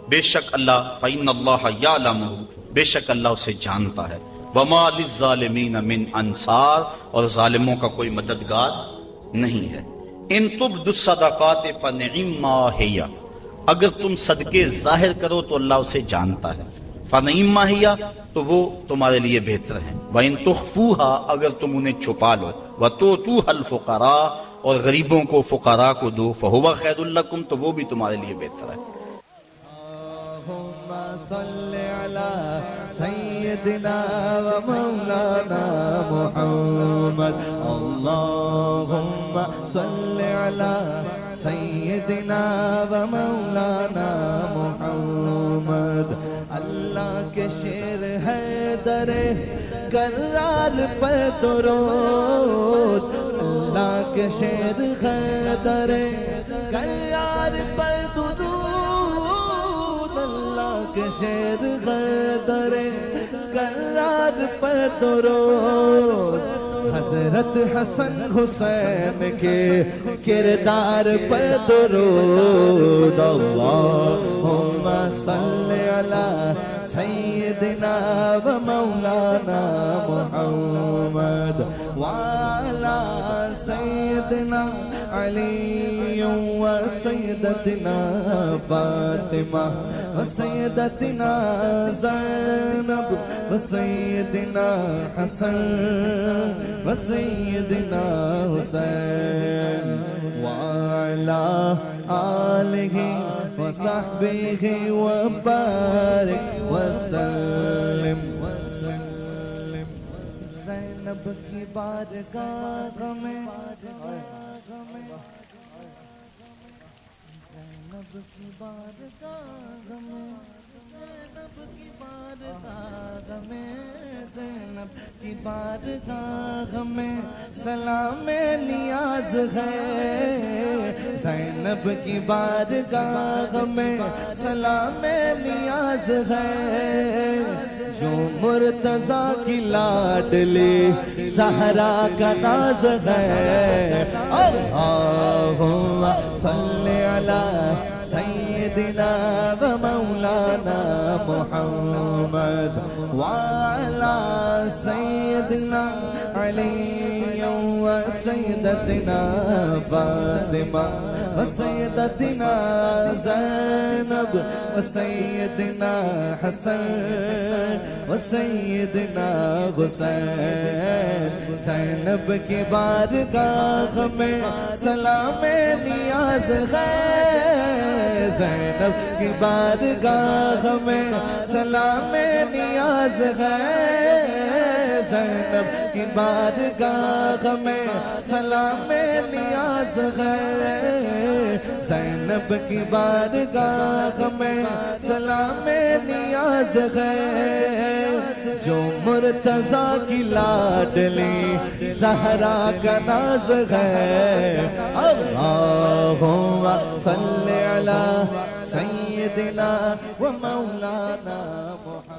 S2: بے شک اللہ فَإِنَّ اللَّهَ يَعْلَمُهُ، بے شک اللہ اسے جانتا ہے۔ وَمَا لِلظَّالِمِينَ مِنْ أَنصَارٍ، اور ظالموں کا کوئی مددگار نہیں ہے۔ إِن تُبْدُوا الصَّدَقَاتِ فَنِعِمَّا هِيَ، اگر تم صدقے ظاہر کرو تو اللہ اسے جانتا ہے۔ فَنِعِمَّا هِيَ، تو وہ تمہارے لیے بہتر ہے۔ وَإِن تُخْفُوهَا، اگر تم انہیں چھپا لو۔ وَتُؤْتُوهَا الْفُقَرَاءَ، اور غریبوں کو فقراء کو دو۔ فَهُوَ خَيْرٌ لَكُمْ، تو وہ بھی تمہارے لیے بہتر ہے۔
S5: صل على سيدنا ومولانا محمد، اللهم صل على سيدنا ومولانا محمد۔ اللہ کے شیر حیدر کرار پر درود، اللہ کے شیر حیدر کرار پر درود، کہ شیر حیدر کرار پر درود، حضرت حسن حسین کے کردار پر درود۔ اللہم صل علی سیدنا و مولانا محمد وعلی سیدنا علی و سیدتنا فاطمہ و سیدتنا زینب و سیدنا حسن و سیدنا حسین وعلی آلہ و صحبہ و بارک وسلم۔ زینب کی بارگاہ میں، زینب کی بارگاہ میں، زینب کی بارگاہ میں، زینب کی بارگاہ میں سلام نیاز ہے، زینب کی بارگاہ میں سلام نیاز ہے، جو مرتضیٰ کی لاڈلی زہرا کا ناز ہے۔ اللہم صلی علی سیدنا و مولانا محمد وعلی سیدنا علی و سیدتنا فاطمہ و سیدتنا زینب و سیدنا حسن و سیدنا حسین۔ زینب کی بارگاہ میں سلام نیاز ہے، زینب کی بارگاہ میں سلام نیاز ہے، زینب کی بارگاہ میں سلام نیاز ہے، زینب کی بارگاہ میں سلام نیاز ہے، جو مرتضیٰ کی لاڈلی زہرا کا ناز ہے۔ اللہم صلی علی سیدنا و مولانا محمد۔